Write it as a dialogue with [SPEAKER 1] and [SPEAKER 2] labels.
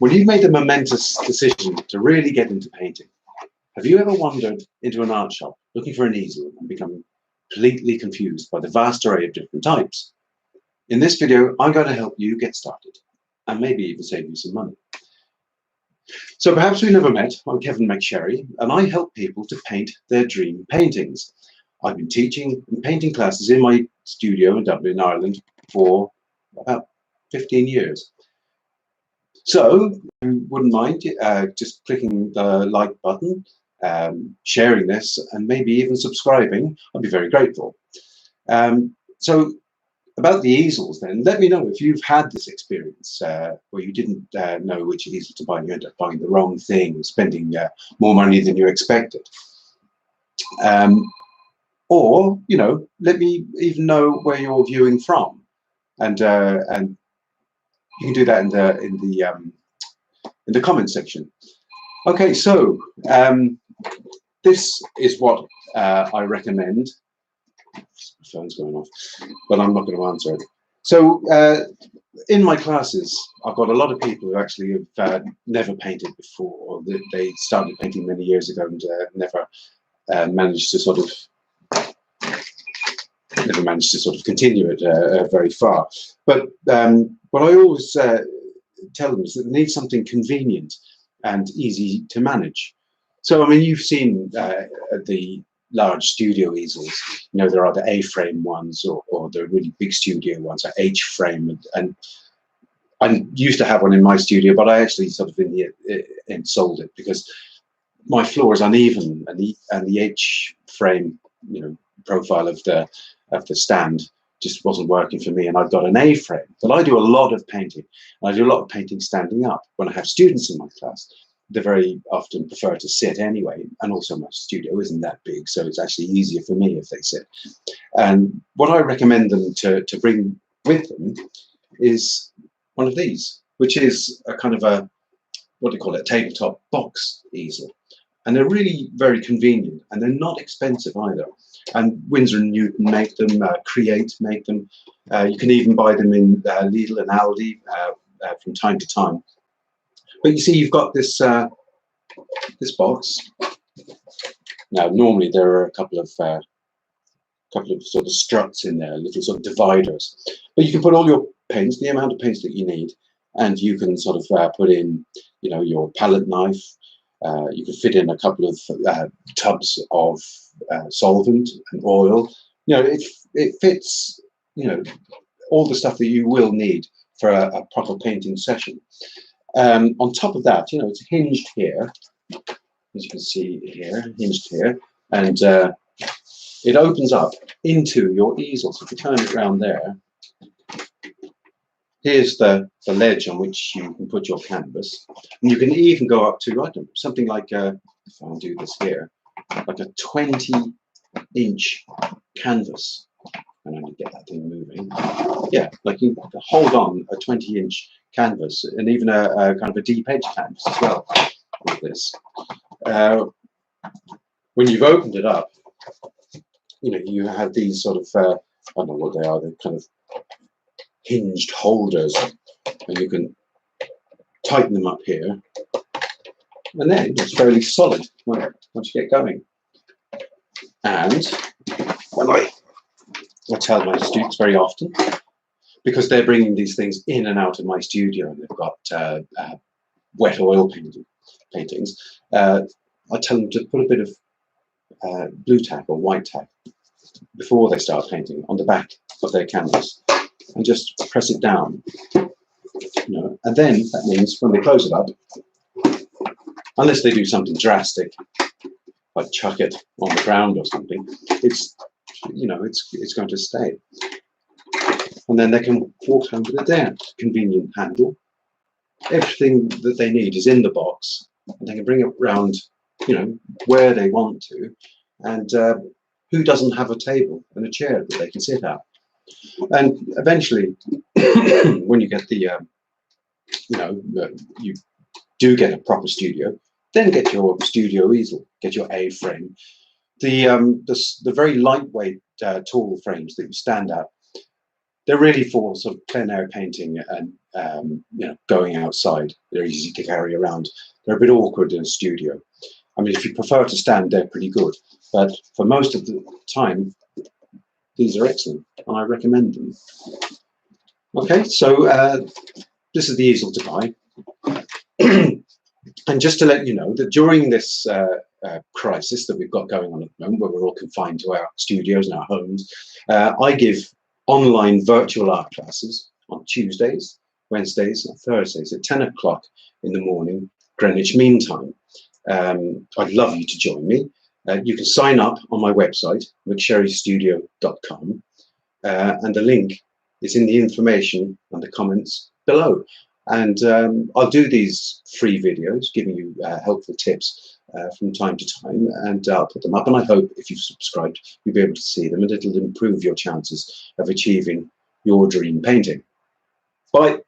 [SPEAKER 1] When you've made the momentous decision to really get into painting, have you ever wandered into an art shop looking for an easel and become completely confused by the vast array of different types? In this video, I'm going to help you get started and maybe even save you some money. So perhaps we never met. I'm Kevin McSherry, and I help people to paint their dream paintings. I've been teaching and painting classes in my studio in Dublin, Ireland for about 15 years. So, if you wouldn't mind just clicking the like button, sharing this, and maybe even subscribing, I'd be very grateful. So, about the easels then, let me know if you've had this experience where you didn't know which easel to buy, you ended up buying the wrong thing, spending more money than you expected. Or, you know, let me even know where you're viewing from, and you can do that in the comment section. Okay, so this is what I recommend. My phone's going off, but I'm not going to answer it. So in my classes, I've got a lot of people who actually have never painted before, or they started painting many years ago and never managed to sort of continue it very far. But what I always tell them is that they need something convenient and easy to manage. So, I mean, you've seen the large studio easels. You know, there are the A-frame ones or the really big studio ones, like H-frame. And I used to have one in my studio, but I actually sort of sold it because my floor is uneven, and the H-frame, you know, profile of the stand just wasn't working for me, and I've got an A-frame. But I do a lot of painting, and I do a lot of painting standing up. When I have students in my class, they very often prefer to sit anyway, and also my studio isn't that big, so it's actually easier for me if they sit. And what I recommend them to bring with them is one of these, which is a kind of a, what do you call it, a tabletop box easel. And they're really very convenient, and they're not expensive either. And Winsor & Newton make them, Create make them. You can even buy them in Lidl and Aldi from time to time. But you see, you've got this this box. Now, normally there are a couple of sort of struts in there, little sort of dividers. But you can put all your paints, the amount of paints that you need, and you can sort of put in, you know, your palette knife. You can fit in a couple of tubs of solvent and oil. You know, it fits, you know, all the stuff that you will need for a proper painting session. On top of that, you know, it's hinged here, as you can see here, hinged here, and it opens up into your easel. So if you turn it around there, here's the ledge on which you can put your canvas, and you can even go up to, I don't know, something like if I do this here, like a 20-inch canvas. And I need to get that thing moving. Yeah, like you can hold on a 20-inch canvas, and even a kind of a deep edge canvas as well with this. When you've opened it up, you know, you have these sort of I don't know what they are. They're kind of hinged holders, and you can tighten them up here, and then it's fairly solid once you get going. And when I tell my students very often, because they're bringing these things in and out of my studio, and they've got wet oil paintings, I tell them to put a bit of blue tack or white tack before they start painting on the back of their canvas, and just press it down, you know, and then that means when they close it up, unless they do something drastic, like chuck it on the ground or something, it's, you know, it's going to stay. And then they can walk home with it there. Convenient handle. Everything that they need is in the box, and they can bring it around, you know, where they want to. And who doesn't have a table and a chair that they can sit at? And eventually, when you get the, you know, you do get a proper studio, then get your studio easel, get your A-frame. The very lightweight tall frames that you stand at, they're really for sort of plein air painting and you know, going outside. They're easy to carry around. They're a bit awkward in a studio. I mean, if you prefer to stand, they're pretty good. But for most of the time, these are excellent, and I recommend them. Okay, so this is the easel to buy. And just to let you know that during this crisis that we've got going on at the moment, where we're all confined to our studios and our homes, I give online virtual art classes on Tuesdays, Wednesdays, and Thursdays at 10 o'clock in the morning, Greenwich Mean Time. I'd love you to join me. You can sign up on my website, McSherryStudio.com, and the link is in the information and the comments below. And I'll do these free videos giving you helpful tips from time to time, and I'll put them up, and I hope if you've subscribed you'll be able to see them, and it'll improve your chances of achieving your dream painting. Bye.